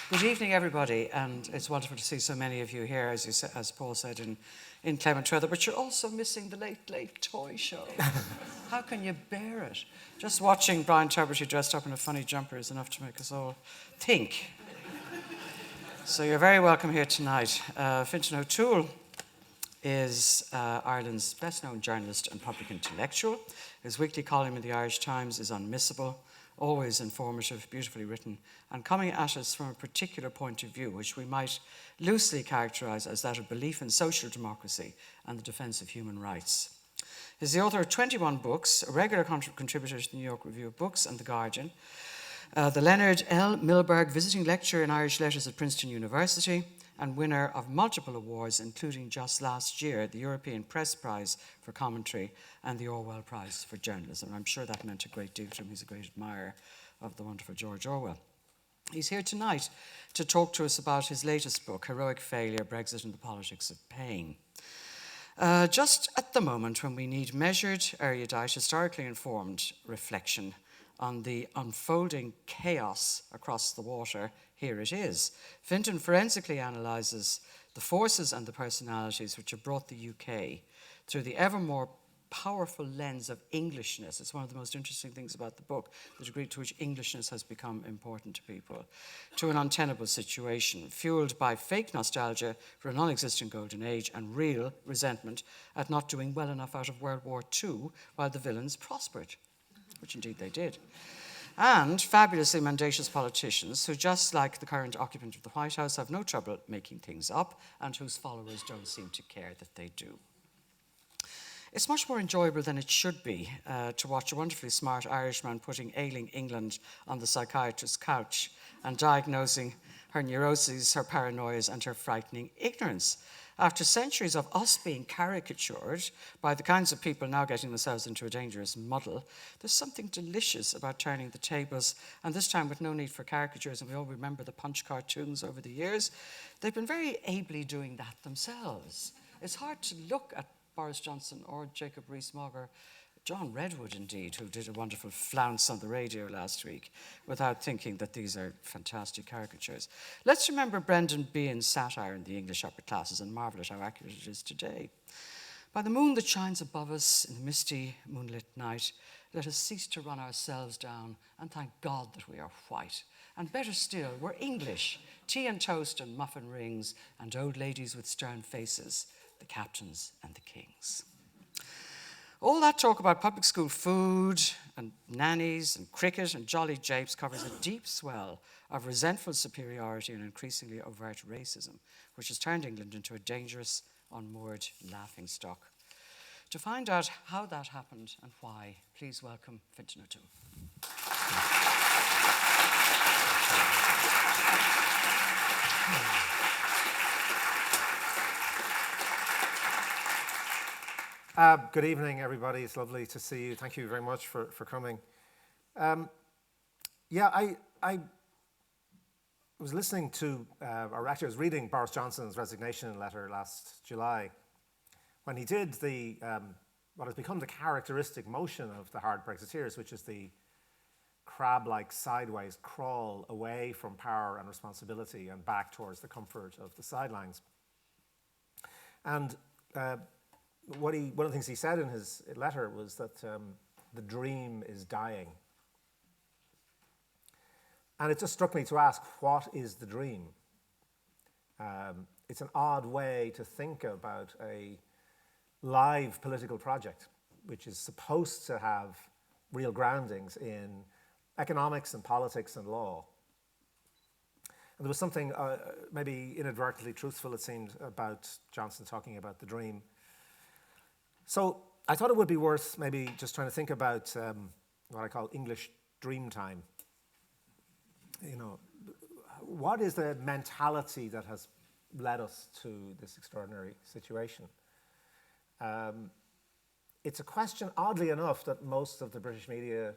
Good evening, everybody, and it's wonderful to see so many of you here, as Paul said, in Clement Trevor, but you're also missing the Late Toy Show. How can you bear it? Just watching Brian Tuberty dressed up in a funny jumper is enough to make us all think. So you're very welcome here tonight. Fintan O'Toole is Ireland's best-known journalist and public intellectual. His weekly column in the Irish Times is unmissable, always informative, beautifully written, and coming at us from a particular point of view, which we might loosely characterise as that of belief in social democracy and the defence of human rights. He's the author of 21 books, a regular contributor to the New York Review of Books and The Guardian, the Leonard L. Milberg Visiting Lecturer in Irish Letters at Princeton University, and winner of multiple awards, including just last year, the European Press Prize for Commentary and the Orwell Prize for Journalism. I'm sure that meant a great deal to him. He's a great admirer of the wonderful George Orwell. He's here tonight to talk to us about his latest book, Heroic Failure, Brexit and the Politics of Pain. Just at the moment when we need measured, erudite, historically informed reflection on the unfolding chaos across the water, here it is. Fintan forensically analyses the forces and the personalities which have brought the UK through the ever more powerful lens of Englishness. It's one of the most interesting things about the book, the degree to which Englishness has become important to people, to an untenable situation, fueled by fake nostalgia for a non-existent golden age and real resentment at not doing well enough out of World War II while the villains prospered, which indeed they did. And fabulously mendacious politicians who, just like the current occupant of the White House, have no trouble making things up and whose followers don't seem to care that they do. It's much more enjoyable than it should be to watch a wonderfully smart Irishman putting ailing England on the psychiatrist's couch and diagnosing her neuroses, her paranoias, and her frightening ignorance. After centuries of us being caricatured by the kinds of people now getting themselves into a dangerous muddle, there's something delicious about turning the tables, and this time with no need for caricatures, and we all remember the Punch cartoons over the years. They've been very ably doing that themselves. It's hard to look at Boris Johnson or Jacob Rees-Mogg or John Redwood, indeed, who did a wonderful flounce on the radio last week, without thinking that these are fantastic caricatures. Let's remember Brendan Behan's satire in the English upper classes and marvel at how accurate it is today. By the moon that shines above us in the misty, moonlit night, let us cease to run ourselves down and thank God that we are white. And better still, we're English, tea and toast and muffin rings, and old ladies with stern faces, the captains and the kings. All that talk about public school food and nannies and cricket and jolly japes covers a deep swell of resentful superiority and increasingly overt racism, which has turned England into a dangerous, unmoored laughingstock. To find out how that happened and why, please welcome Fintan O'Toole. Good evening, everybody. It's lovely to see you. Thank you very much for coming. I was listening to, or actually I was reading Boris Johnson's resignation letter last July, when he did what has become the characteristic motion of the hard Brexiteers, which is the crab-like sideways crawl away from power and responsibility and back towards the comfort of the sidelines. And one of the things he said in his letter was that the dream is dying. And it just struck me to ask, what is the dream? It's an odd way to think about a live political project, which is supposed to have real groundings in economics and politics and law. And there was something maybe inadvertently truthful, it seemed, about Johnson talking about the dream. So I thought it would be worth maybe just trying to think about what I call English dream time. You know, what is the mentality that has led us to this extraordinary situation? It's a question, oddly enough, that most of the British media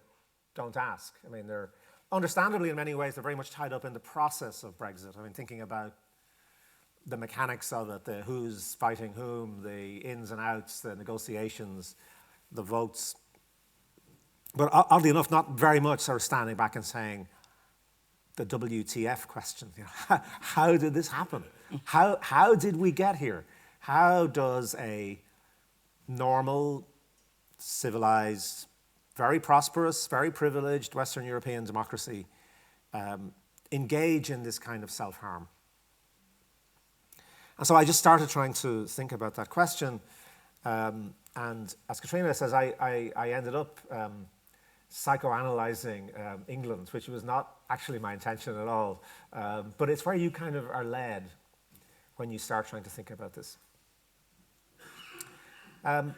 don't ask. I mean, they're understandably, in many ways, they're very much tied up in the process of Brexit. I mean, thinking about the mechanics of it, the who's fighting whom, the ins and outs, the negotiations, the votes. But oddly enough, not very much sort of standing back and saying, the WTF question. You know, how did this happen? How did we get here? How does a normal, civilized, very prosperous, very privileged Western European democracy engage in this kind of self-harm? And so I just started trying to think about that question. And as Katrina says, I ended up psychoanalyzing England, which was not actually my intention at all. But it's where you kind of are led when you start trying to think about this. And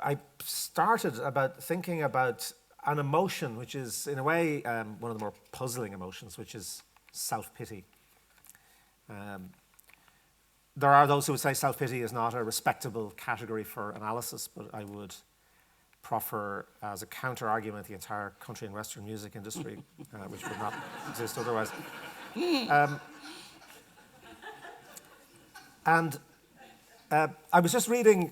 I started about thinking about an emotion, which is, in a way, one of the more puzzling emotions, which is self-pity. There are those who would say self-pity is not a respectable category for analysis, but I would proffer as a counter-argument the entire country and Western music industry, which would not exist otherwise. And I was just reading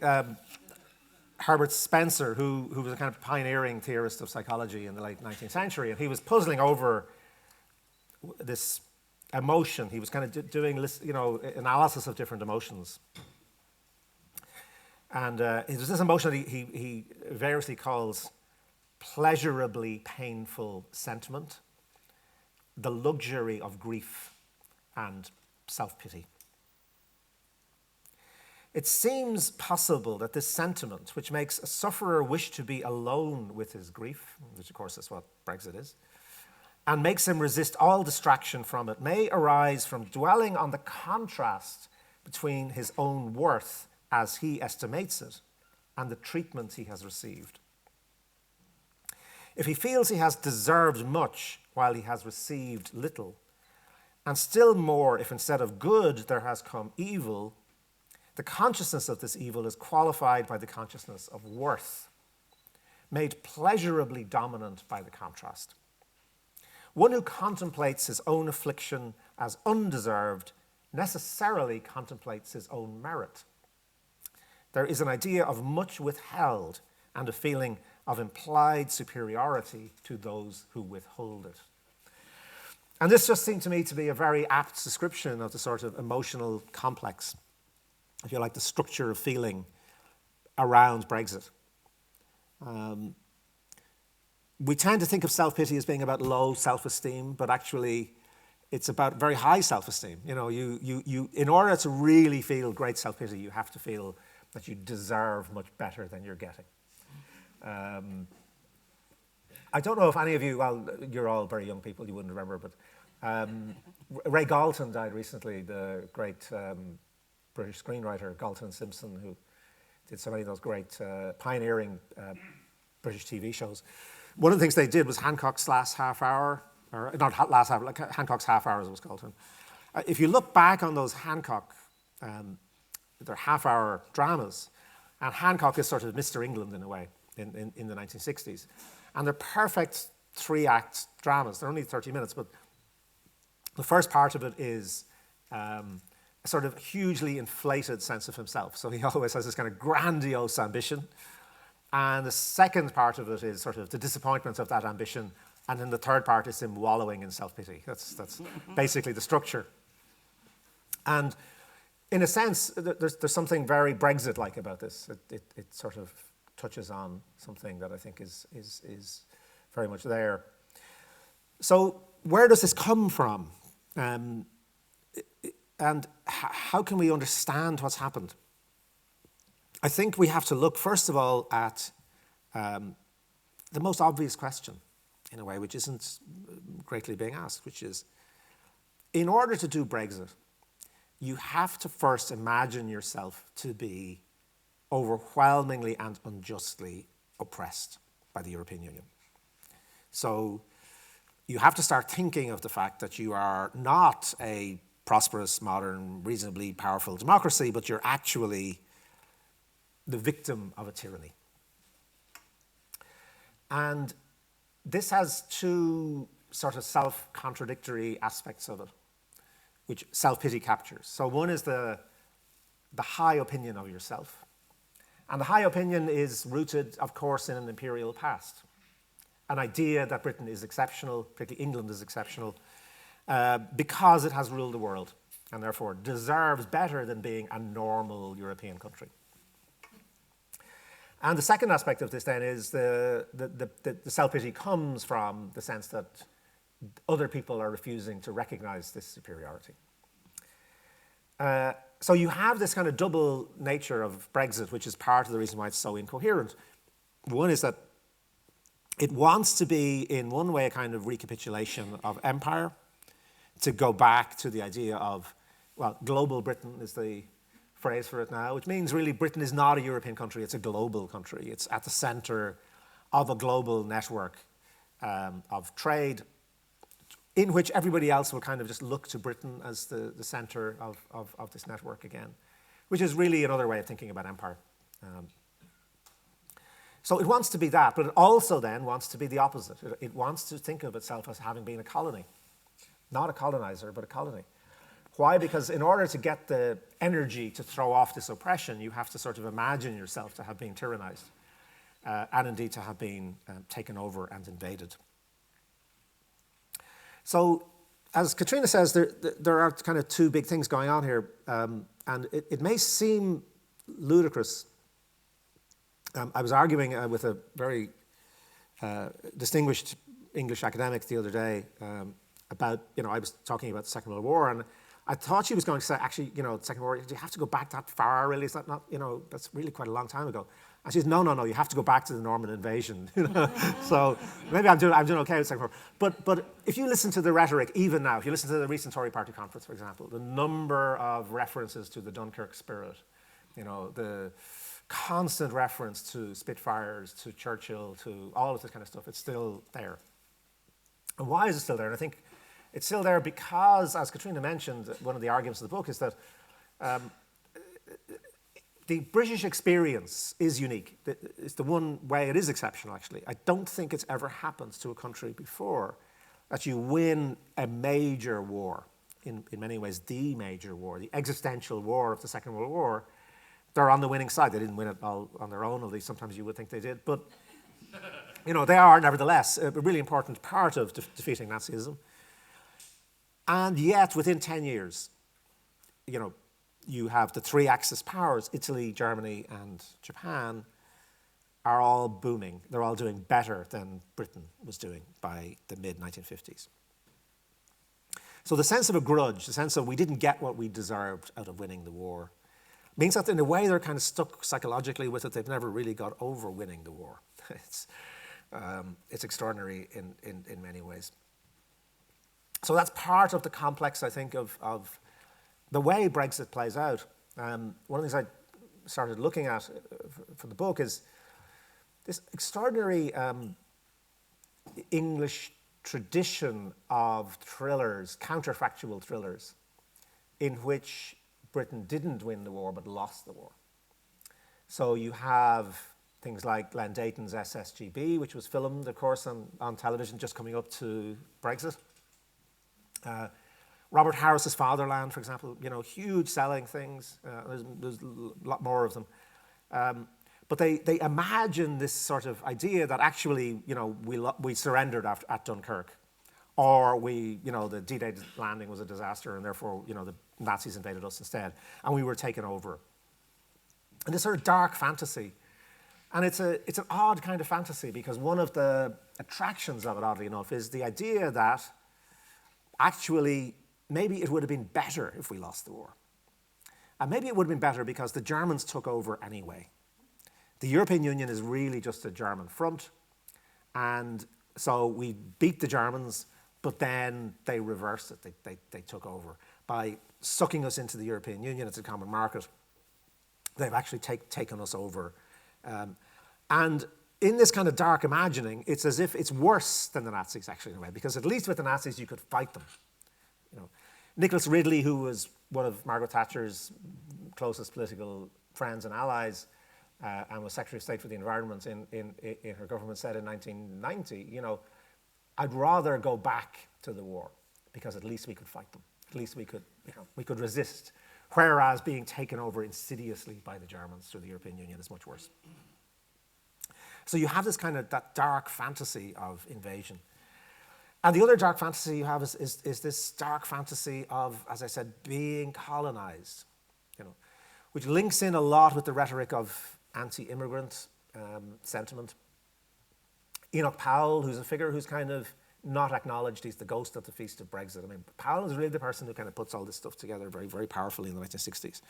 Herbert Spencer, who was a kind of pioneering theorist of psychology in the late 19th century, and he was puzzling over this emotion. He was kind of doing, analysis of different emotions. And there's this emotion that he variously calls pleasurably painful sentiment, the luxury of grief, and self-pity. It seems possible that this sentiment, which makes a sufferer wish to be alone with his grief, which of course is what Brexit is, and makes him resist all distraction from it, may arise from dwelling on the contrast between his own worth as he estimates it and the treatment he has received. If he feels he has deserved much while he has received little, and still more if instead of good there has come evil, the consciousness of this evil is qualified by the consciousness of worth, made pleasurably dominant by the contrast. One who contemplates his own affliction as undeserved necessarily contemplates his own merit. There is an idea of much withheld and a feeling of implied superiority to those who withhold it. And this just seemed to me to be a very apt description of the sort of emotional complex, if you like, the structure of feeling around Brexit. We tend to think of self-pity as being about low self-esteem, but actually it's about very high self-esteem. You know, you in order to really feel great self-pity, you have to feel that you deserve much better than you're getting. I don't know if any of you, well, you're all very young people, you wouldn't remember, but Ray Galton died recently, the great British screenwriter, Galton and Simpson, who did so many of those great pioneering British TV shows. One of the things they did was Hancock's Last Half Hour, or not Last Half, like Hancock's Half Hour as it was called. If you look back on those Hancock, they're half-hour dramas, and Hancock is sort of Mr. England in a way in the 1960s. And they're perfect three-act dramas. They're only 30 minutes, but the first part of it is a sort of hugely inflated sense of himself. So he always has this kind of grandiose ambition. And the second part of it is sort of the disappointment of that ambition. And then the third part is him wallowing in self-pity. That's basically the structure. And in a sense, there's something very Brexit-like about this. It sort of touches on something that I think is very much there. So where does this come from? And how can we understand what's happened? I think we have to look, first of all, at the most obvious question, in a way, which isn't greatly being asked, which is, in order to do Brexit, you have to first imagine yourself to be overwhelmingly and unjustly oppressed by the European Union. So you have to start thinking of the fact that you are not a prosperous, modern, reasonably powerful democracy, but you're actually the victim of a tyranny. And this has two sort of self-contradictory aspects of it, which self-pity captures. So one is the high opinion of yourself. And the high opinion is rooted, of course, in an imperial past. an idea that Britain is exceptional, particularly England is exceptional, because it has ruled the world and therefore deserves better than being a normal European country. And the second aspect of this then is the self-pity comes from the sense that other people are refusing to recognize this superiority. So you have this kind of double nature of Brexit, which is part of the reason why it's so incoherent. One is that it wants to be, in one way, a kind of recapitulation of empire, to go back to the idea of, well, global Britain is the phrase for it now, which means really Britain is not a European country, it's a global country. It's at the center of a global network of trade, in which everybody else will kind of just look to Britain as the center of this network again, which is really another way of thinking about empire. So it wants to be that, but it also then wants to be the opposite. It wants to think of itself as having been a colony, not a colonizer, but a colony. Why? Because in order to get the energy to throw off this oppression, you have to sort of imagine yourself to have been tyrannized, and indeed to have been taken over and invaded. So, as Katrina says, there are kind of two big things going on here, and it may seem ludicrous. I was arguing with a very distinguished English academic the other day about, I was talking about the Second World War, and I thought she was going to say, actually, the Second World War, do you have to go back that far, really? Is that not, that's really quite a long time ago. And she says, no, you have to go back to the Norman invasion. So maybe I'm doing okay with the Second World War. But if you listen to the rhetoric, even now, if you listen to the recent Tory party conference, for example, the number of references to the Dunkirk spirit, the constant reference to Spitfires, to Churchill, to all of this kind of stuff, it's still there. And why is it still there? And I think it's still there because, as Katrina mentioned, one of the arguments of the book is that the British experience is unique. It's the one way it is exceptional, actually. I don't think it's ever happened to a country before that you win a major war, in many ways the major war, the existential war of the Second World War. They're on the winning side. They didn't win it all on their own, although sometimes you would think they did. But, they are nevertheless a really important part of defeating Nazism. And yet, within 10 years, you have the three Axis powers, Italy, Germany, and Japan, are all booming. They're all doing better than Britain was doing by the mid-1950s. So the sense of a grudge, the sense of we didn't get what we deserved out of winning the war, means that in a way they're kind of stuck psychologically with it. They've never really got over winning the war. It's extraordinary in many ways. So that's part of the complex, I think, of the way Brexit plays out. One of the things I started looking at for the book is this extraordinary English tradition of thrillers, counterfactual thrillers, in which Britain didn't win the war but lost the war. So you have things like Glenn Dayton's SSGB, which was filmed, of course, on television just coming up to Brexit. Robert Harris's Fatherland, for example, huge selling things. There's a lot more of them. But they imagine this sort of idea that actually, we surrendered at Dunkirk, or the D-Day landing was a disaster, and therefore, the Nazis invaded us instead, and we were taken over. And this sort of dark fantasy, and it's an odd kind of fantasy because one of the attractions of it, oddly enough, is the idea that actually, maybe it would have been better if we lost the war. And maybe it would have been better because the Germans took over anyway. The European Union is really just a German front. And so we beat the Germans, but then they reversed it. They took over. By sucking us into the European Union, it's a common market, they've actually taken us over. And in this kind of dark imagining, it's as if it's worse than the Nazis, actually, in a way, because at least with the Nazis, you could fight them. Nicholas Ridley, who was one of Margaret Thatcher's closest political friends and allies, and was Secretary of State for the Environment in her government, said in 1990, I'd rather go back to the war because at least we could fight them. At least we could resist. Whereas being taken over insidiously by the Germans through the European Union is much worse. So you have this kind of, that dark fantasy of invasion. And the other dark fantasy you have is this dark fantasy of, as I said, being colonized, which links in a lot with the rhetoric of anti-immigrant sentiment. Enoch Powell, who's a figure who's kind of not acknowledged, he's the ghost at the feast of Brexit. I mean, Powell is really the person who kind of puts all this stuff together very, very powerfully in the 1960s.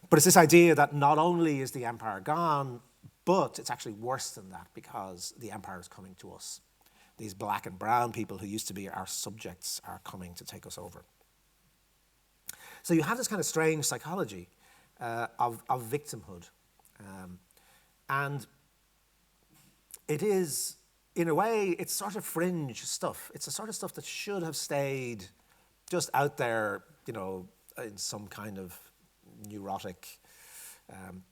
But it's this idea that not only is the empire gone, but it's actually worse than that because the empire is coming to us. These black and brown people who used to be our subjects are coming to take us over. So you have this kind of strange psychology of victimhood. And it is, in a way, it's sort of fringe stuff. It's the sort of stuff that should have stayed just out there, in some kind of neurotic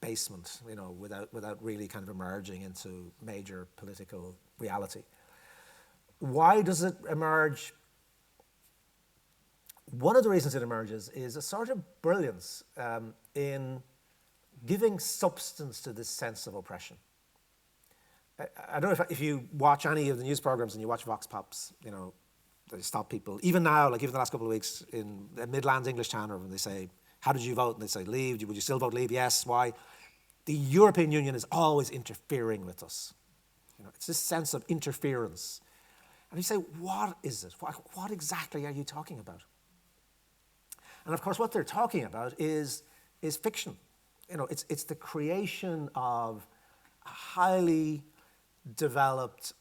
basement, without really kind of emerging into major political reality. Why does it emerge? One of the reasons it emerges is a sort of brilliance in giving substance to this sense of oppression. I don't know if you watch any of the news programs and you watch Vox Pops, they stop people. Even now, like even the last couple of weeks in the Midlands English channel, when they say, how did you vote? And they say, leave. Would you still vote leave? Yes. Why? The European Union is always interfering with us. It's this sense of interference. And you say, what is it? What exactly are you talking about? And of course, what they're talking about is fiction. It's the creation of a highly developed,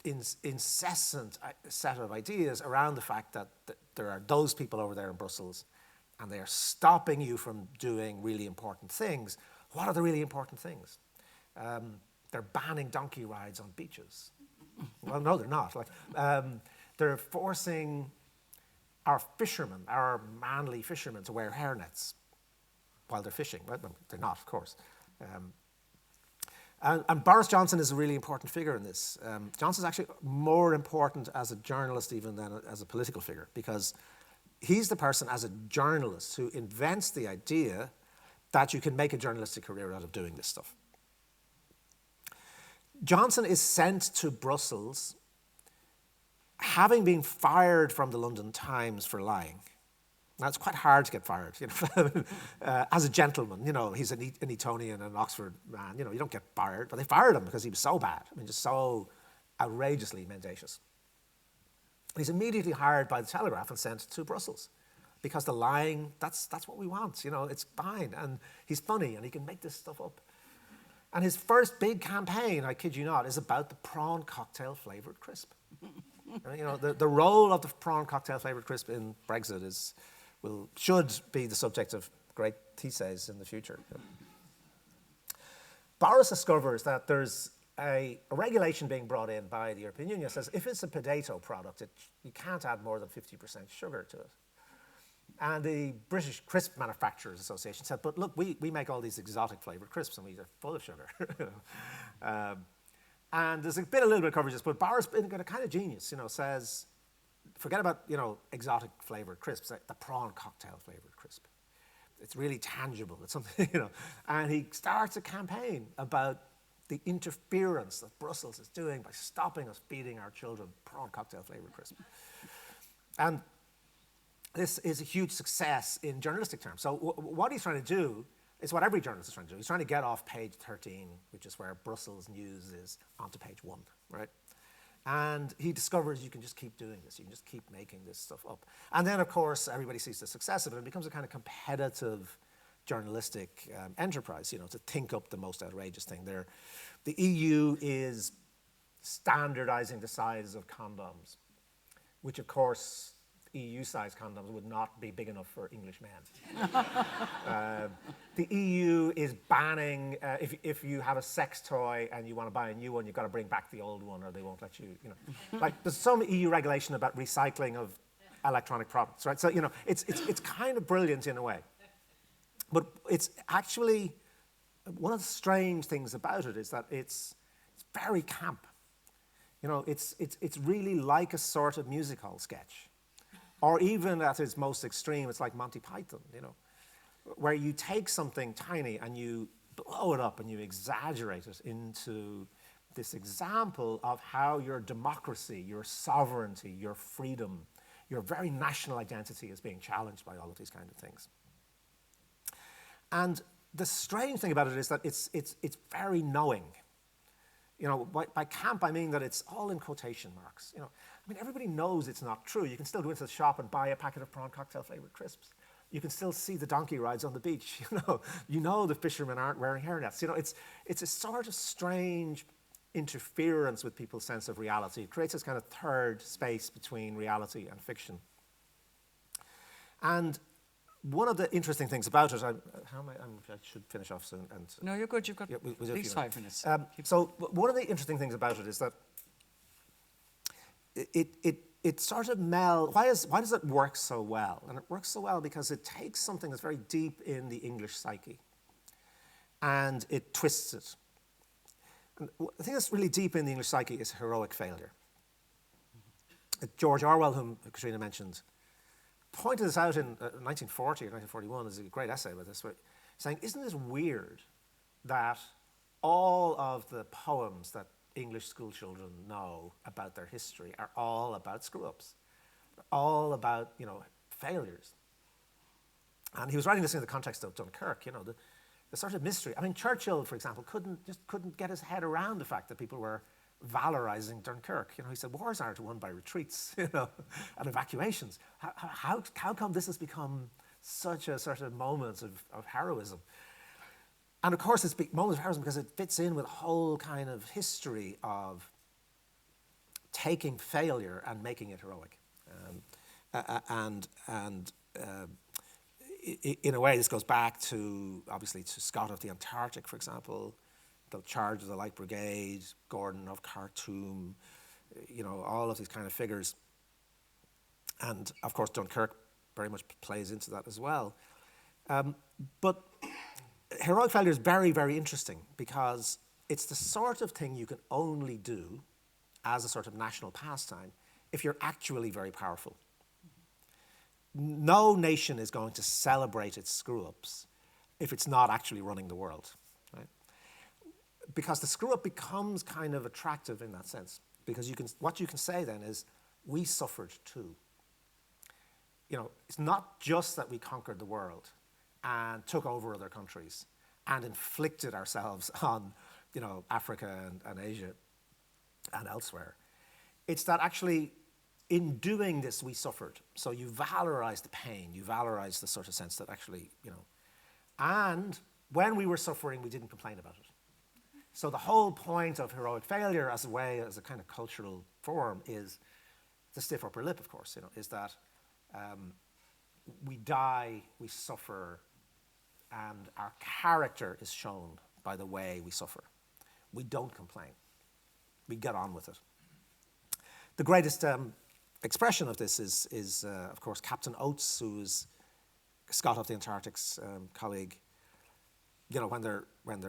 incessant set of ideas around the fact that there are those people over there in Brussels and they are stopping you from doing really important things. What are the really important things? They're banning donkey rides on beaches. Well, no, they're not. They're forcing our fishermen, our manly fishermen, to wear hairnets while they're fishing. Well, they're not, of course. And Boris Johnson is a really important figure in this. Johnson's actually more important as a journalist even than as a political figure, because he's the person as a journalist who invents the idea that you can make a journalistic career out of doing this stuff. Johnson is sent to Brussels having been fired from the London Times for lying. Now, it's quite hard to get fired, as a gentleman. He's an Etonian, an Oxford man. You don't get fired. But they fired him because he was so bad. Just so outrageously mendacious. He's immediately hired by the Telegraph and sent to Brussels because the lying, that's what we want. It's fine. And he's funny and he can make this stuff up. And his first big campaign, I kid you not, is about the prawn cocktail flavoured crisp. The role of the prawn cocktail flavoured crisp in Brexit should be the subject of great theses in the future. Boris discovers that there's a regulation being brought in by the European Union that says if it's a potato product, you can't add more than 50% sugar to it. And the British Crisp Manufacturers Association said, but look, we make all these exotic flavoured crisps and they're full of sugar. And there's a little bit of coverage, but Boris, being a kind of genius, says, forget about, exotic flavoured crisps, like the prawn cocktail flavoured crisp. It's really tangible. It's something, And he starts a campaign about the interference that Brussels is doing by stopping us feeding our children prawn cocktail flavoured crisp. And this is a huge success in journalistic terms. So what he's trying to do is what every journalist is trying to do. He's trying to get off page 13, which is where Brussels news is, onto page 1, right? And he discovers you can just keep doing this. You can just keep making this stuff up. And then, of course, everybody sees the success of it. It becomes a kind of competitive journalistic enterprise, to think up the most outrageous thing. The EU is standardizing the size of condoms, which, of course, EU-sized condoms would not be big enough for English men. The EU is banning, if you have a sex toy and you want to buy a new one, you've got to bring back the old one or they won't let you, There's some EU regulation about recycling of electronic products, right? So, it's kind of brilliant in a way. But it's actually, one of the strange things about it is that it's very camp. It's really like a sort of music hall sketch. Or even at its most extreme, it's like Monty Python, where you take something tiny and you blow it up and you exaggerate it into this example of how your democracy, your sovereignty, your freedom, your very national identity is being challenged by all of these kind of things. And the strange thing about it is that it's very knowing. You know, by camp I mean that it's all in quotation marks. You know, I mean, everybody knows it's not true. You can still go into the shop and buy a packet of prawn cocktail flavoured crisps. You can still see the donkey rides on the beach. You know the fishermen aren't wearing hairnets. You know, it's a sort of strange interference with people's sense of reality. It creates this kind of third space between reality and fiction. And one of the interesting things about it, I should finish off soon. And No, you're good. You've got we'll at least 5 minutes. So one of the interesting things about it is that it sort of why does it work so well? And it works so well because it takes something that's very deep in the English psyche and it twists it. And the thing that's really deep in the English psyche is heroic failure. George Orwell, whom Katrina mentioned, pointed this out in 1940 or 1941. There's a great essay about this, saying, isn't it weird that all of the poems that English school children know about their history are all about screw-ups, all about, failures? And he was writing this in the context of Dunkirk, the sort of mystery. I mean, Churchill, for example, couldn't get his head around the fact that people were valorizing Dunkirk. He said wars aren't won by retreats, and evacuations. How come this has become such a sort of moment of heroism? And of course, it's moments of heroism because it fits in with a whole kind of history of taking failure and making it heroic. In a way, this goes back to, obviously, to Scott of the Antarctic, for example, the charge of the Light Brigade, Gordon of Khartoum, all of these kind of figures. And, of course, Dunkirk very much plays into that as well. But heroic failure is very, very interesting because it's the sort of thing you can only do as a sort of national pastime if you're actually very powerful. No nation is going to celebrate its screw-ups if it's not actually running the world, right? Because the screw-up becomes kind of attractive in that sense. Because what you can say then is, we suffered too. It's not just that we conquered the world and took over other countries and inflicted ourselves on, Africa and Asia and elsewhere. It's that actually, in doing this, we suffered. So you valorize the pain, you valorize the sort of sense that actually, and when we were suffering, we didn't complain about it. So the whole point of heroic failure as a kind of cultural form is the stiff upper lip, of course, is that we die, we suffer, and our character is shown by the way we suffer. We don't complain. We get on with it. The greatest expression of this is of course, Captain Oates, who is Scott of the Antarctic's colleague. When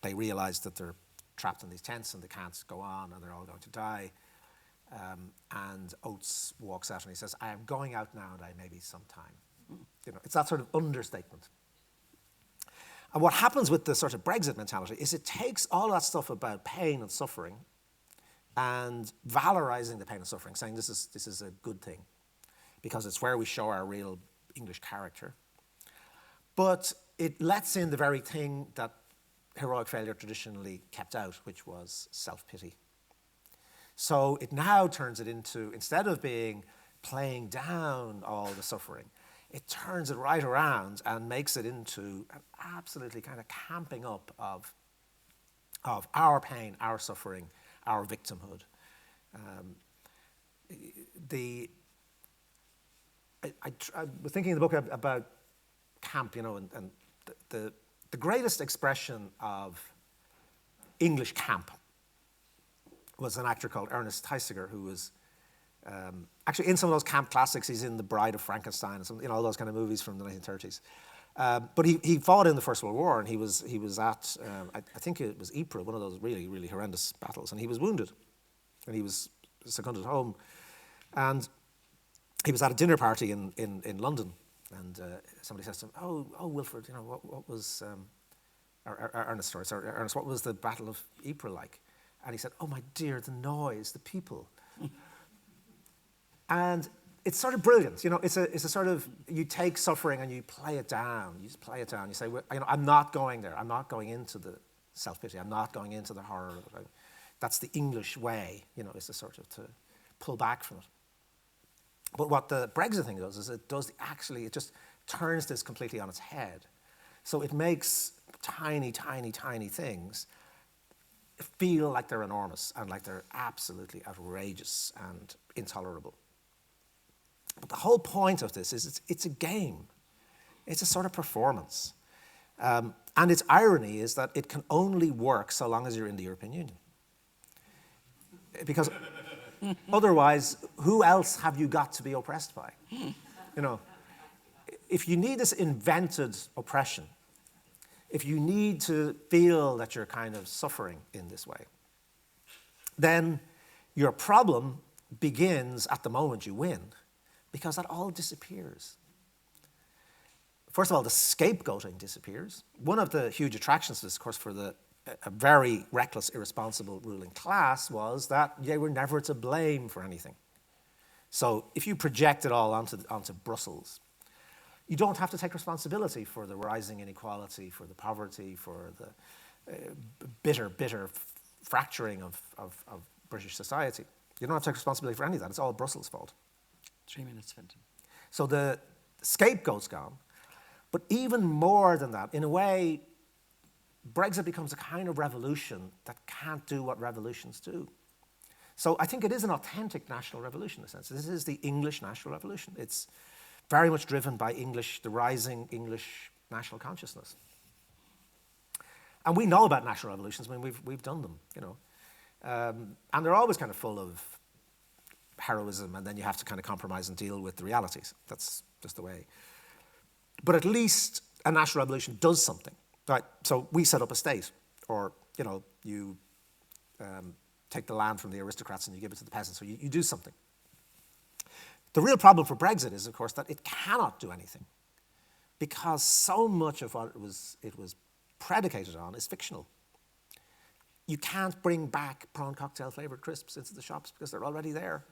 they realize that they're trapped in these tents and they can't go on and they're all going to die. And Oates walks out and he says, I am going out now and I may be some time. It's that sort of understatement. And what happens with the sort of Brexit mentality is it takes all that stuff about pain and suffering and valorizing the pain and suffering, saying this is a good thing because it's where we show our real English character. But it lets in the very thing that heroic failure traditionally kept out, which was self-pity. So it now turns it into, instead of playing down all the suffering, it turns it right around and makes it into an absolutely kind of camping up of our pain, our suffering, our victimhood. I was thinking in the book about camp, and the greatest expression of English camp was an actor called Ernest Heisiger, who was actually in some of those camp classics. He's in The Bride of Frankenstein and some, all those kind of movies from the 1930s. But he fought in the First World War, and he was at I think it was Ypres, one of those really, really horrendous battles, and he was wounded, and he was seconded home, and he was at a dinner party in London, and somebody says to him, "Oh, Wilfred, what was Ernest? Sorry, Ernest, what was the Battle of Ypres like?" And he said, oh my dear, the noise, the people. And it's sort of brilliant. You know, it's a sort of, you take suffering and you play it down. You just play it down. You say, well, you know, I'm not going there. I'm not going into the self-pity. I'm not going into the horror of it. That's the English way, you know, is to sort of to pull back from it. But what the Brexit thing does is it just turns this completely on its head. So it makes tiny, tiny, tiny things feel like they're enormous and like they're absolutely outrageous and intolerable. But the whole point of this is it's a game. It's a sort of performance. And its irony is that it can only work so long as you're in the European Union. Because otherwise, who else have you got to be oppressed by? You know, if you need this invented oppression, if you need to feel that you're kind of suffering in this way, then your problem begins at the moment you win, because that all disappears. First of all, the scapegoating disappears. One of the huge attractions to this, of course, for a very reckless, irresponsible ruling class was that they were never to blame for anything. So if you project it all onto Brussels, you don't have to take responsibility for the rising inequality, for the poverty, for the bitter fracturing of British society. You don't have to take responsibility for any of that. It's all Brussels' fault. 3 minutes, Fintan. So the scapegoat's gone. But even more than that, in a way, Brexit becomes a kind of revolution that can't do what revolutions do. So I think it is an authentic national revolution in a sense. This is the English national revolution. It's very much driven by the rising English national consciousness. And we know about national revolutions. I mean, we've done them, you know. And they're always kind of full of heroism, and then you have to kind of compromise and deal with the realities. That's just the way. But at least a national revolution does something, right? So we set up a state, or, you know, you take the land from the aristocrats and you give it to the peasants, so you do something. The real problem for Brexit is, of course, that it cannot do anything, because so much of what it was predicated on is fictional. You can't bring back prawn cocktail flavoured crisps into the shops because they're already there.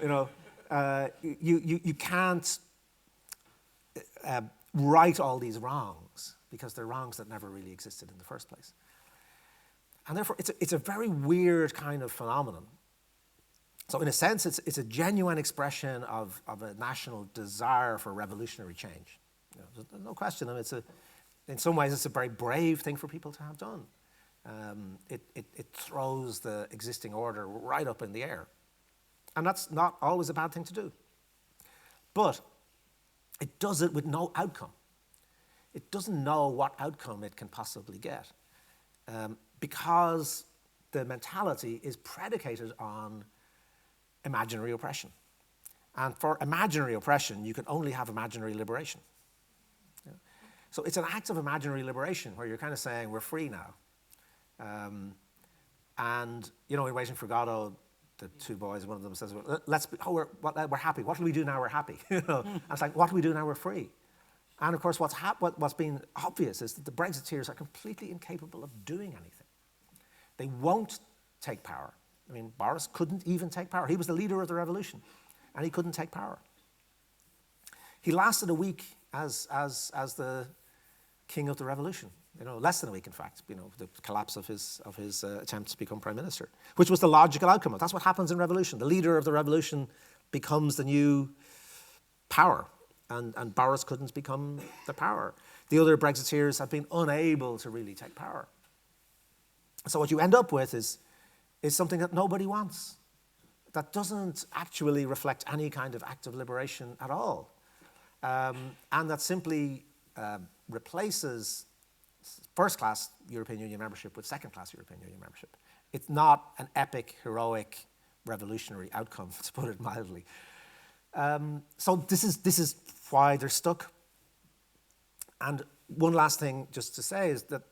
You know, you can't right all these wrongs because they're wrongs that never really existed in the first place. And therefore, it's a very weird kind of phenomenon. So in a sense, it's a genuine expression of a national desire for revolutionary change. You know, there's no question. I mean, in some ways, it's a very brave thing for people to have done. It throws the existing order right up in the air. And that's not always a bad thing to do. But it does it with no outcome. It doesn't know what outcome it can possibly get, because the mentality is predicated on imaginary oppression. And for imaginary oppression, you can only have imaginary liberation. Yeah. So it's an act of imaginary liberation where you're kind of saying, we're free now. And, you know, in Waiting for Godot, the two boys, one of them says, well, we're happy. What do we do now we're happy? You know? And it's like, what do we do now we're free? And of course, what's been obvious is that the Brexiteers are completely incapable of doing anything. They won't take power. I mean, Boris couldn't even take power. He was the leader of the revolution, and he couldn't take power. He lasted a week as the king of the revolution. You know, less than a week, in fact. You know, the collapse of his attempt to become prime minister, which was the logical outcome. That's what happens in revolution. The leader of the revolution becomes the new power, and Boris couldn't become the power. The other Brexiteers have been unable to really take power. So what you end up with is something that nobody wants, that doesn't actually reflect any kind of act of liberation at all, and that simply replaces first-class European Union membership with second-class European Union membership. It's not an epic, heroic, revolutionary outcome, to put it mildly. So this is why they're stuck. And one last thing just to say is that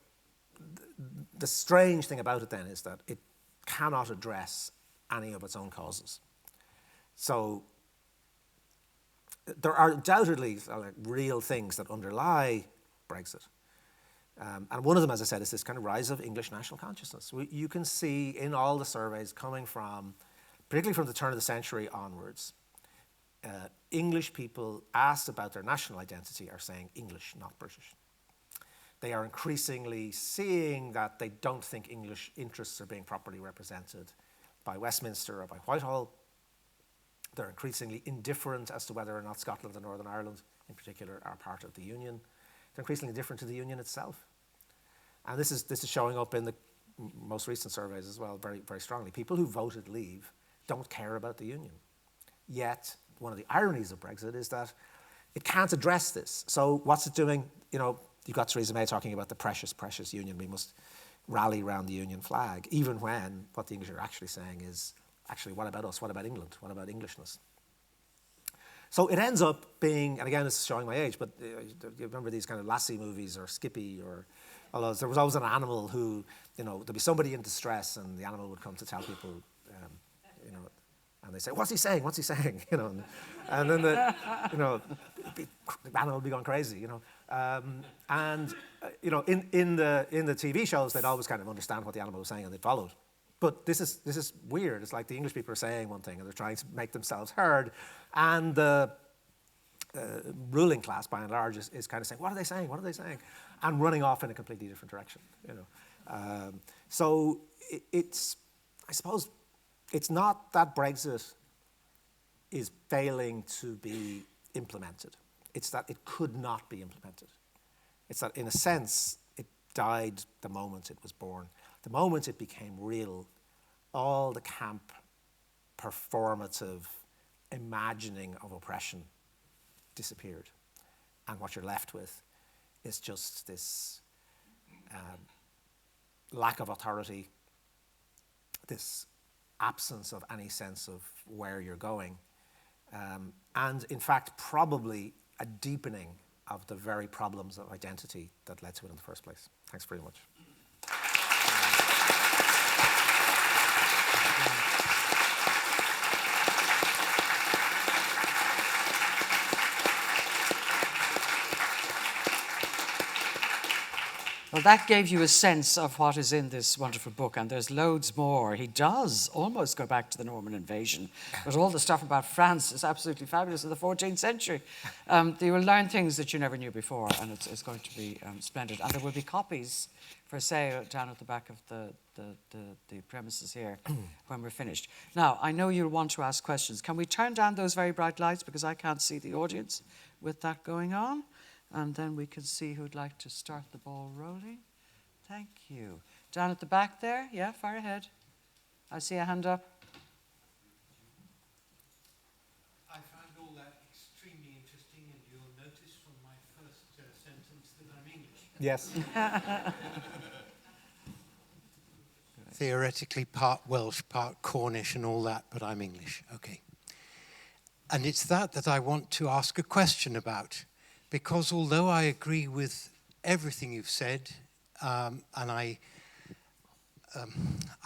the strange thing about it then is that it cannot address any of its own causes. So there are undoubtedly real things that underlie Brexit. And one of them, as I said, is this kind of rise of English national consciousness. You can see in all the surveys coming from, particularly from the turn of the century onwards, English people asked about their national identity are saying English, not British. They are increasingly seeing that they don't think English interests are being properly represented by Westminster or by Whitehall. They're increasingly indifferent as to whether or not Scotland and Northern Ireland, in particular, are part of the Union. They're increasingly different to the Union itself. And this is showing up in the most recent surveys as well, very, very strongly. People who voted Leave don't care about the Union. Yet, one of the ironies of Brexit is that it can't address this. So what's it doing? You know, you've got Theresa May talking about the precious, precious Union. We must rally around the Union flag, even when what the English are actually saying is, actually, what about us? What about England? What about Englishness? So it ends up being, and again, this is showing my age, but you remember these kind of Lassie movies or Skippy or all those. There was always an animal who, you know, there'd be somebody in distress and the animal would come to tell people, you know, and they say, what's he saying? What's he saying? You know, and then the animal would be going crazy, you know. You know, in the TV shows, they'd always kind of understand what the animal was saying and they'd follow it. But this is weird. It's like the English people are saying one thing and they're trying to make themselves heard, and the ruling class, by and large, is kind of saying, "What are they saying? What are they saying?" and running off in a completely different direction. You know, so it's, I suppose, it's not that Brexit is failing to be implemented. It's that it could not be implemented. It's that, in a sense, it died the moment it was born. The moment it became real, all the camp, performative imagining of oppression disappeared. And what you're left with is just this lack of authority, this absence of any sense of where you're going, and in fact, probably a deepening of the very problems of identity that led to it in the first place. Thanks very much. Well, that gave you a sense of what is in this wonderful book, and there's loads more. He does almost go back to the Norman invasion, but all the stuff about France is absolutely fabulous in the 14th century. You will learn things that you never knew before, and it's going to be splendid. And there will be copies for sale down at the back of the premises here when we're finished. Now, I know you'll want to ask questions. Can we turn down those very bright lights, because I can't see the audience with that going on? And then we can see who'd like to start the ball rolling. Thank you. Down at the back there? Yeah, far ahead. I see a hand up. I found all that extremely interesting, and you'll notice from my first sentence that I'm English. Yes. Theoretically part Welsh, part Cornish and all that, but I'm English. Okay. And it's that I want to ask a question about. Because although I agree with everything you've said, and I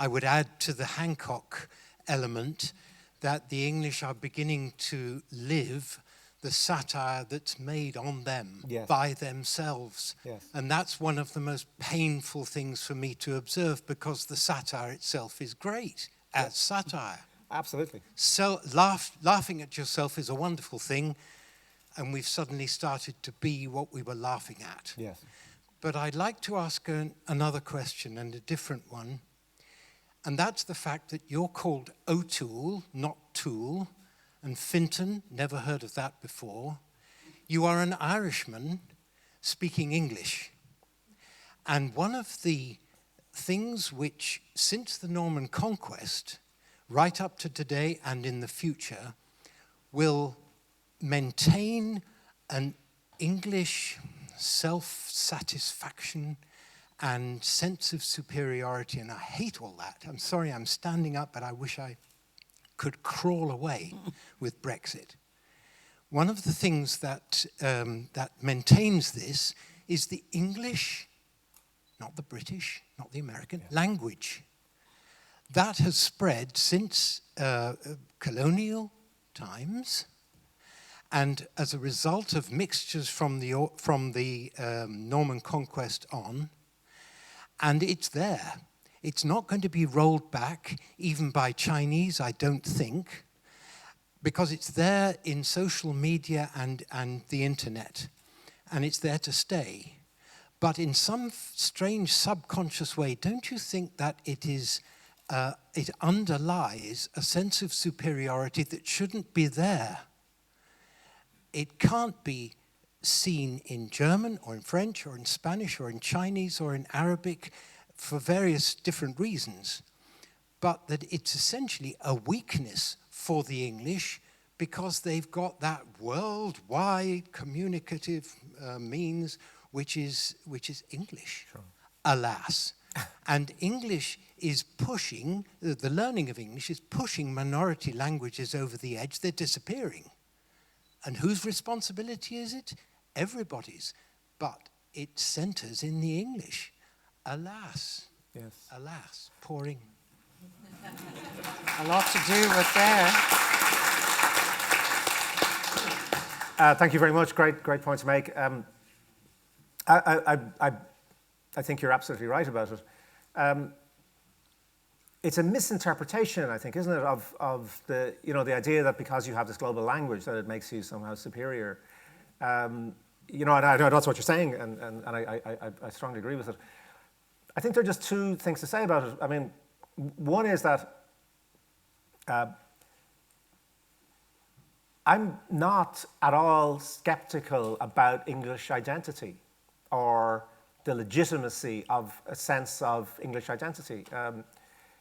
would add to the Hancock element that the English are beginning to live the satire that's made on them by themselves. Yes. And that's one of the most painful things for me to observe, because the satire itself is great as satire. Absolutely. So laughing at yourself is a wonderful thing. And we've suddenly started to be what we were laughing at. Yes. But I'd like to ask another question, and a different one. And that's the fact that you're called O'Toole, not Toole, and Fintan, never heard of that before. You are an Irishman speaking English. And one of the things which, since the Norman conquest, right up to today and in the future, will maintain an English self-satisfaction and sense of superiority, and I hate all that. I'm sorry I'm standing up, but I wish I could crawl away with Brexit. One of the things that maintains this is the English, not the British, not the American, language. That has spread since colonial times, And as a result of mixtures from the Norman conquest on, and it's there. It's not going to be rolled back, even by Chinese, I don't think, because it's there in social media and the internet, and it's there to stay. But in some strange subconscious way, don't you think that it underlies a sense of superiority that shouldn't be there? It can't be seen in German or in French or in Spanish or in Chinese or in Arabic for various different reasons, but that it's essentially a weakness for the English because they've got that worldwide communicative means which is English, sure. Alas. And English is pushing, the learning of English is pushing minority languages over the edge. They're disappearing. And whose responsibility is it? Everybody's. But it centers in the English. Alas. Yes. Alas. Poor England. A lot to do with there. Thank you very much. Great point to make. I think you're absolutely right about it. It's a misinterpretation, I think, isn't it, of the the idea that because you have this global language that it makes you somehow superior. And I know that's what you're saying, and I strongly agree with it. I think there are just two things to say about it. I mean, one is that I'm not at all skeptical about English identity or the legitimacy of a sense of English identity.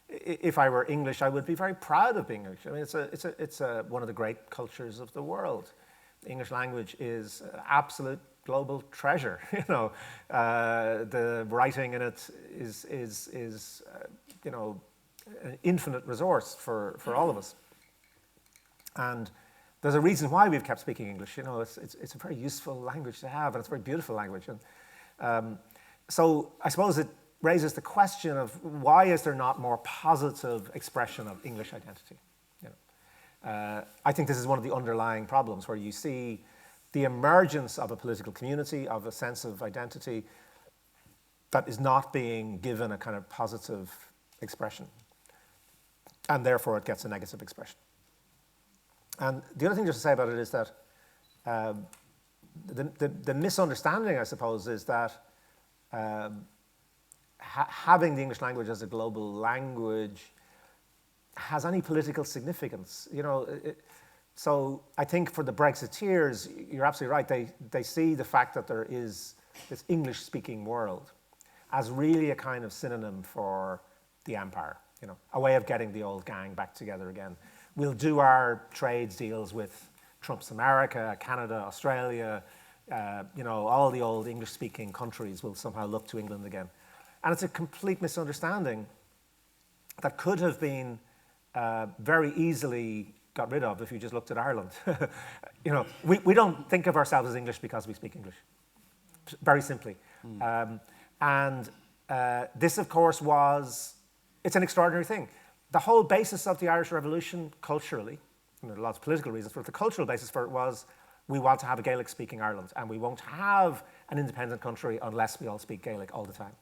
If I were English, I would be very proud of being English. I mean, it's one of the great cultures of the world. The English language is absolute global treasure. The writing in it is an infinite resource for all of us. And there's a reason why we've kept speaking English. It's a very useful language to have, and it's a very beautiful language. And so I suppose it raises the question of why is there not more positive expression of English identity? I think this is one of the underlying problems where you see the emergence of a political community, of a sense of identity that is not being given a kind of positive expression. And therefore it gets a negative expression. And the other thing just to say about it is that the misunderstanding, I suppose, is that having the English language as a global language has any political significance. So I think for the Brexiteers, you're absolutely right. They see the fact that there is this English-speaking world as really a kind of synonym for the empire, a way of getting the old gang back together again. We'll do our trade deals with Trump's America, Canada, Australia, all the old English-speaking countries will somehow look to England again. And it's a complete misunderstanding that could have been very easily got rid of if you just looked at Ireland. We don't think of ourselves as English because we speak English, very simply. This, of course, it's an extraordinary thing. The whole basis of the Irish Revolution culturally, there are lots of political reasons for it, the cultural basis for it was we want to have a Gaelic-speaking Ireland, and we won't have an independent country unless we all speak Gaelic all the time.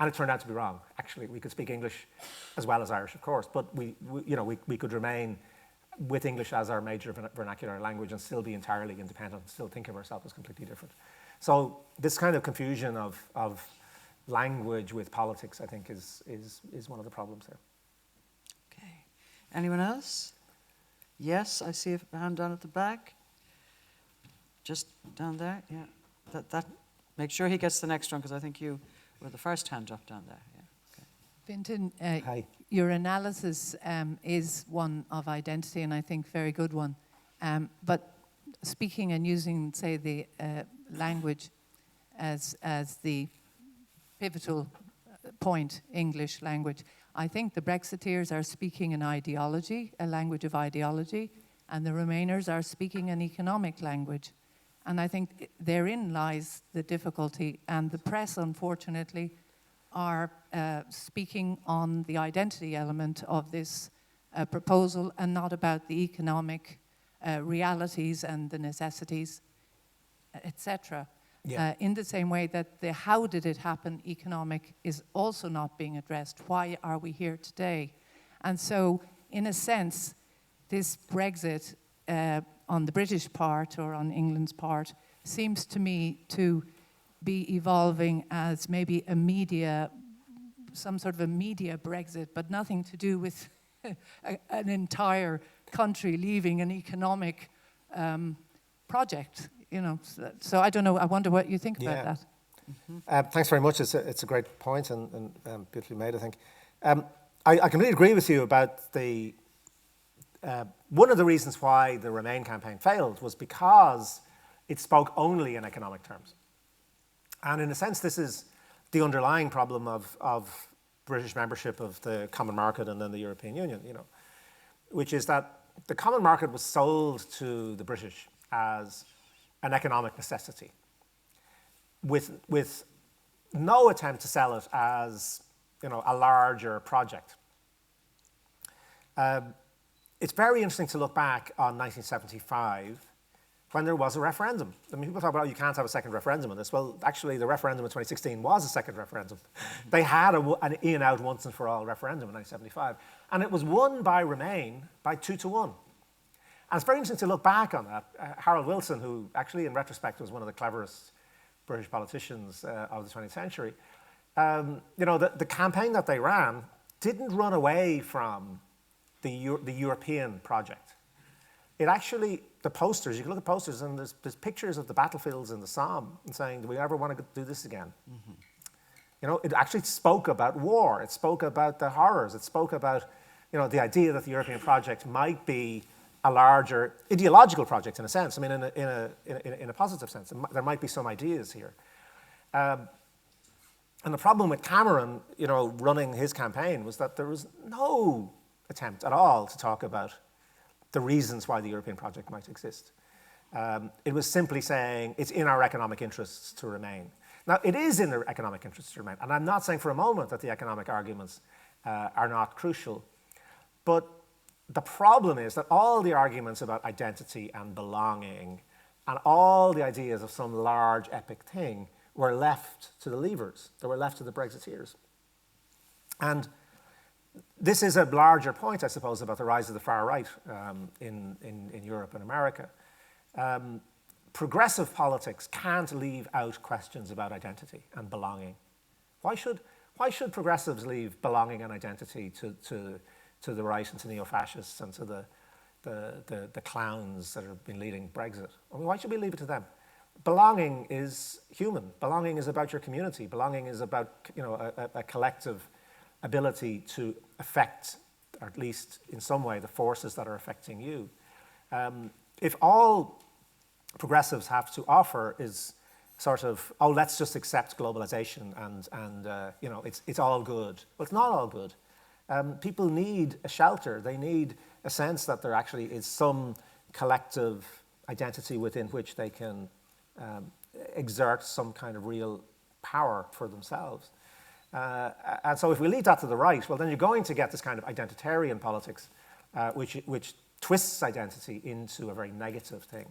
And it turned out to be wrong. Actually, we could speak English as well as Irish, of course, but we could remain with English as our major vernacular language and still be entirely independent, still think of ourselves as completely different. So this kind of confusion of language with politics, I think, is one of the problems there. Okay. Anyone else? Yes, I see a hand down at the back. Just down there, yeah. That. Make sure he gets the next one, because I think you were the first hand up down there. Yeah. Okay. Fintan, Hi. Your analysis is one of identity, and I think very good one. But speaking and using, say, the language as the pivotal point, English language, I think the Brexiteers are speaking an ideology, a language of ideology, and the Remainers are speaking an economic language. And I think therein lies the difficulty, and the press, unfortunately, are speaking on the identity element of this proposal and not about the economic realities and the necessities, etc. Yeah. In the same way that the how did it happen economic is also not being addressed. Why are we here today? And so, in a sense, this Brexit on the British part or on England's part seems to me to be evolving as maybe some sort of a media Brexit, but nothing to do with an entire country leaving an economic project. So I don't know. I wonder what you think about that. Mm-hmm. Thanks very much. It's a great point and beautifully made, I think. I completely agree with you about the one of the reasons why the Remain campaign failed was because it spoke only in economic terms. And in a sense, this is the underlying problem of British membership of the Common Market and then the European Union, which is that the Common Market was sold to the British as an economic necessity, with no attempt to sell it as a larger project. It's very interesting to look back on 1975 when there was a referendum. I mean, people talk about, you can't have a second referendum on this. Well, actually, the referendum in 2016 was a second referendum. They had an in-out once and for all referendum in 1975. And it was won by Remain by 2-1. And it's very interesting to look back on that. Harold Wilson, who actually in retrospect was one of the cleverest British politicians of the 20th century, the campaign that they ran didn't run away from the European project. It actually, the posters, you can look at posters and there's pictures of the battlefields in the Somme and saying, do we ever want to do this again? Mm-hmm. It actually spoke about war. It spoke about the horrors. It spoke about, the idea that the European project might be a larger ideological project in a sense. I mean, in a positive sense. There might be some ideas here. And the problem with Cameron, running his campaign was that there was no attempt at all to talk about the reasons why the European project might exist. It was simply saying it's in our economic interests to remain. Now, it is in their economic interests to remain, and I'm not saying for a moment that the economic arguments are not crucial, but the problem is that all the arguments about identity and belonging and all the ideas of some large epic thing were left to the Leavers. They were left to the Brexiteers. And this is a larger point, I suppose, about the rise of the far right in Europe and America. Progressive politics can't leave out questions about identity and belonging. Why should progressives leave belonging and identity to the right and to neo-fascists and to the clowns that have been leading Brexit? I mean, why should we leave it to them? Belonging is human. Belonging is about your community. Belonging is about a collective ability to affect, or at least in some way, the forces that are affecting you. If all progressives have to offer is sort of, let's just accept globalization and it's all good. Well, it's not all good. People need a shelter. They need a sense that there actually is some collective identity within which they can exert some kind of real power for themselves. And so if we leave that to the right, well, then you're going to get this kind of identitarian politics, which twists identity into a very negative thing.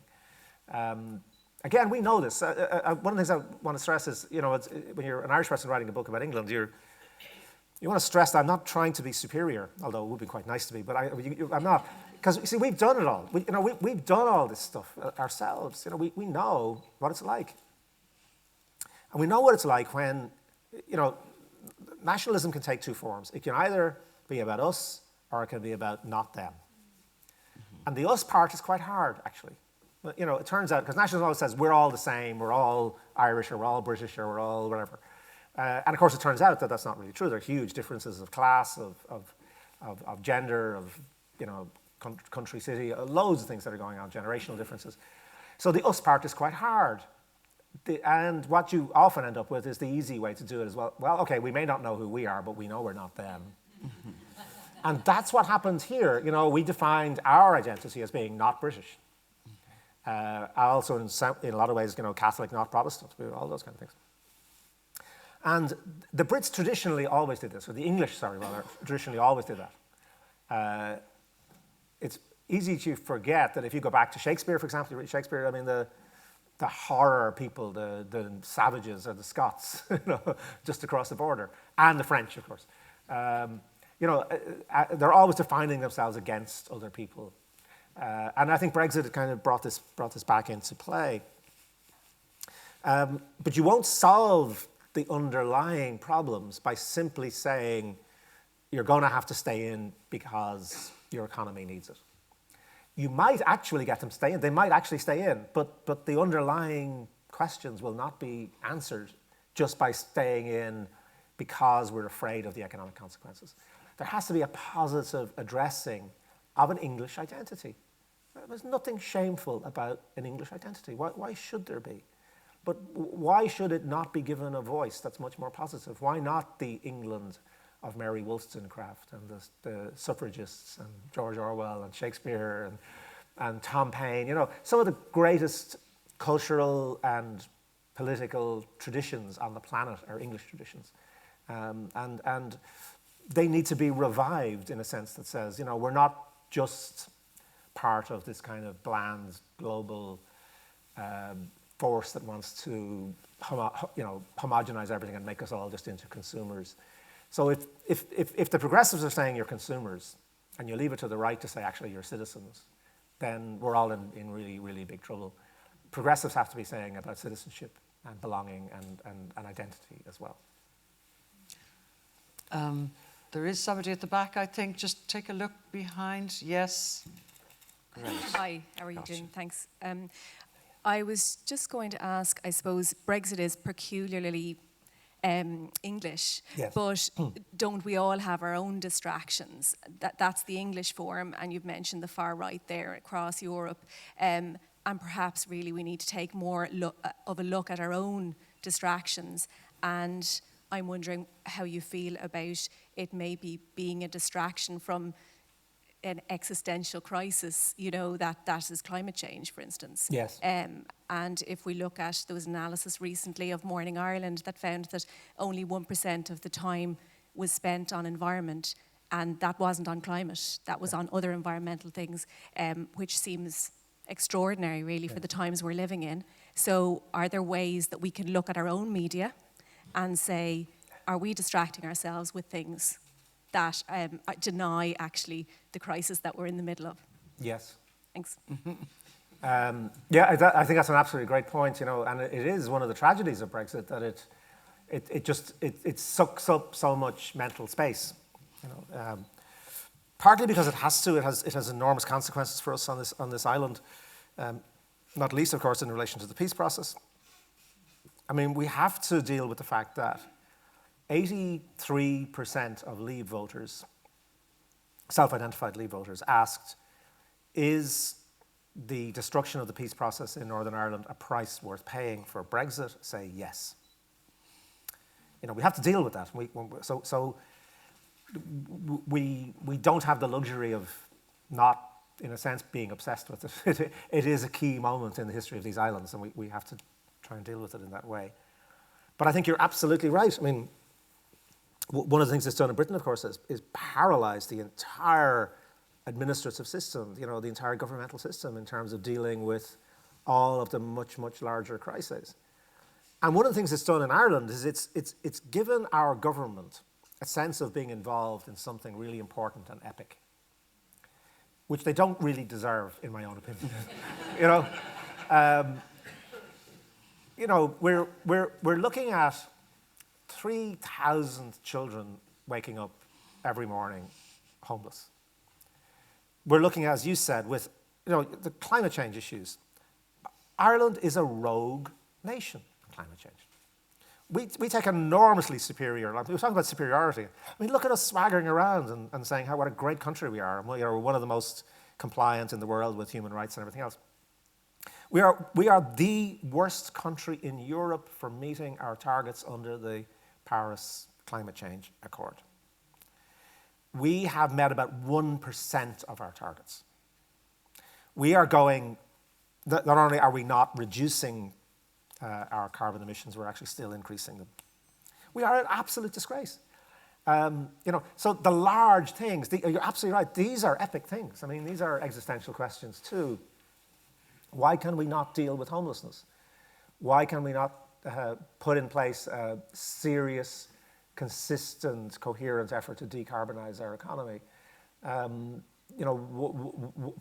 Again, we know this. One of the things I want to stress is, when you're an Irish person writing a book about England, you want to stress that I'm not trying to be superior, although it would be quite nice to be, but I'm not. Because, you see, we've done it all. We've done all this stuff ourselves. We know what it's like. And we know what it's like when, nationalism can take two forms. It can either be about us or it can be about not them. Mm-hmm. And the us part is quite hard, actually. But, it turns out, because nationalism always says we're all the same, we're all Irish or we're all British or we're all whatever. And of course, it turns out that that's not really true. There are huge differences of class, of gender, of country, city, loads of things that are going on, generational differences. So the us part is quite hard. And what you often end up with is the easy way to do it as well. Well, okay, we may not know who we are, but we know we're not them. And that's what happened here. We defined our identity as being not British. Also, in a lot of ways, Catholic, not Protestant, all those kind of things. And the Brits traditionally always did this, or the English, traditionally always did that. easy to forget that if you go back to Shakespeare, for example, you read Shakespeare, I mean, the horror people, the savages are the Scots, you know, just across the border, and the French, of course. You know, they're always defining themselves against other people. And I think Brexit kind of brought this back into play. But you won't solve the underlying problems by simply saying you're going to have to stay in because your economy needs it. You might actually get them to stay in. They might actually stay in, but the underlying questions will not be answered just by staying in because we're afraid of the economic consequences. There has to be a positive addressing of an English identity. There's nothing shameful about an English identity. Why should there be? But why should it not be given a voice that's much more positive? Why not the England of Mary Wollstonecraft and the suffragists and George Orwell and Shakespeare and Tom Paine? You know, some of the greatest cultural and political traditions on the planet are English traditions. And they need to be revived in a sense that says, you know, we're not just part of this kind of bland global force that wants to, homogenize everything and make us all just into consumers. So if the progressives are saying you're consumers and you leave it to the right to say actually you're citizens, then we're all in really, really big trouble. Progressives have to be saying about citizenship and belonging and identity as well. There is somebody at the back, I think. Just take a look behind. Yes. Great. Hi, how are you doing? Thanks. I was just going to ask, I suppose Brexit is peculiarly English, yes. But don't we all have our own distractions? That's the English form, and you've mentioned the far right there across Europe. And perhaps really we need to take more of a look at our own distractions. And I'm wondering how you feel about it maybe being a distraction from an existential crisis, you know, that is climate change, for instance. Yes. And if we look at, there was analysis recently of Morning Ireland that found that only 1% of the time was spent on environment, and that wasn't on climate, that was on other environmental things, which seems extraordinary, really, for the times we're living in. So are there ways that we can look at our own media and say, are we distracting ourselves with things that deny actually the crisis that we're in the middle of? Yes. Thanks. Yeah, I think that's an absolutely great point, you know, and it is one of the tragedies of Brexit that it sucks up so much mental space, you know. Partly because it has enormous consequences for us on this island, not least, of course, in relation to the peace process. I mean, we have to deal with the fact that 83% of Leave voters, self-identified Leave voters, asked, is the destruction of the peace process in Northern Ireland a price worth paying for Brexit? Say yes. You know, we have to deal with that. We don't have the luxury of not, in a sense, being obsessed with it. It is a key moment in the history of these islands, and we have to try and deal with it in that way. But I think you're absolutely right. I mean, one of the things it's done in Britain, of course, is paralyze the entire administrative system, you know, the entire governmental system in terms of dealing with all of the much, much larger crises. And one of the things it's done in Ireland is it's given our government a sense of being involved in something really important and epic, which they don't really deserve, in my own opinion. You know, we're looking at 3,000 children waking up every morning homeless. We're looking, as you said, with, you know, the climate change issues. Ireland is a rogue nation on climate change. We take enormously superior, like we were talking about superiority. I mean, look at us swaggering around and saying what a great country we are. And we're one of the most compliant in the world with human rights and everything else. We are the worst country in Europe for meeting our targets under the Paris Climate Change Accord. We have met about 1% of our targets. We are going, not only are we not reducing our carbon emissions, we're actually still increasing them. We are an absolute disgrace. So the large things, you're absolutely right, these are epic things. I mean, these are existential questions too. Why can we not deal with homelessness? Why can we not put in place a serious, consistent, coherent effort to decarbonize our economy?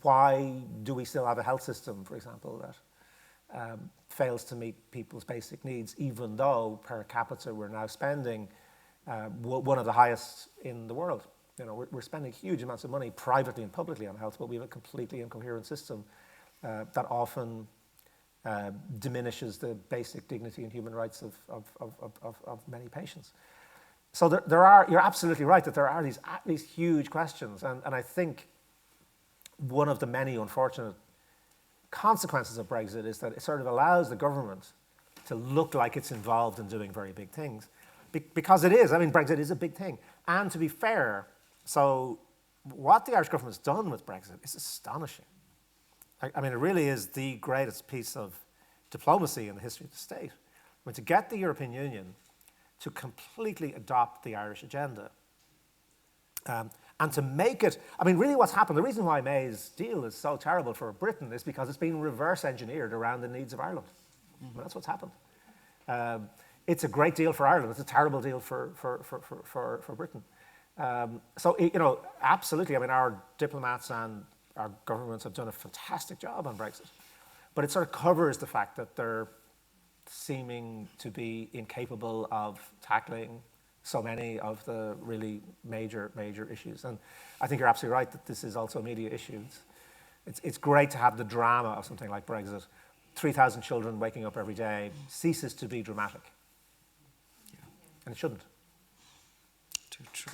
Why do we still have a health system, for example, that fails to meet people's basic needs, even though per capita we're now spending one of the highest in the world? We're spending huge amounts of money privately and publicly on health, but we have a completely incoherent system that often diminishes the basic dignity and human rights of many patients. So you're absolutely right that there are these huge questions, and I think one of the many unfortunate consequences of Brexit is that it sort of allows the government to look like it's involved in doing very big things, because it is. I mean, Brexit is a big thing. And to be fair, so what the Irish government's done with Brexit is astonishing. I mean, it really is the greatest piece of diplomacy in the history of the state. I mean, to get the European Union to completely adopt the Irish agenda, and to make it, I mean, really what's happened, the reason why May's deal is so terrible for Britain is because it's been reverse engineered around the needs of Ireland. I mean, that's what's happened. It's a great deal for Ireland. It's a terrible deal for Britain. So, absolutely. I mean, our diplomats and our governments have done a fantastic job on Brexit. But it sort of covers the fact that they're seeming to be incapable of tackling so many of the really major issues. And I think you're absolutely right that this is also a media issue. It's great to have the drama of something like Brexit. 3,000 children waking up every day ceases to be dramatic. Yeah. And it shouldn't. Too true.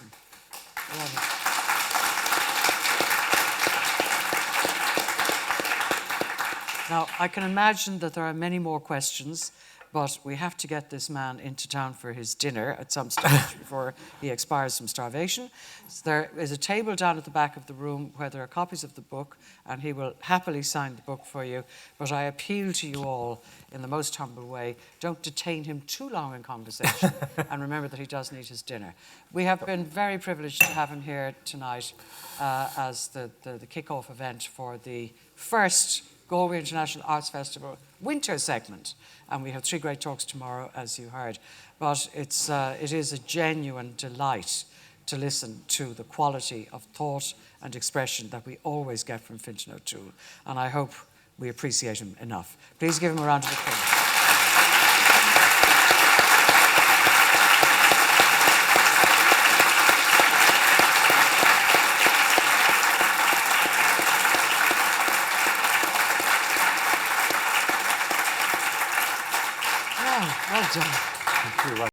Now, I can imagine that there are many more questions, but we have to get this man into town for his dinner at some stage before he expires from starvation. So there is a table down at the back of the room where there are copies of the book, and he will happily sign the book for you. But I appeal to you all in the most humble way, don't detain him too long in conversation, and remember that he does need his dinner. We have been very privileged to have him here tonight as the kick-off event for the first Galway International Arts Festival winter segment, and we have 3 great talks tomorrow, as you heard. But it is a genuine delight to listen to the quality of thought and expression that we always get from Fintan O'Toole, and I hope we appreciate him enough. Please give him a round of applause.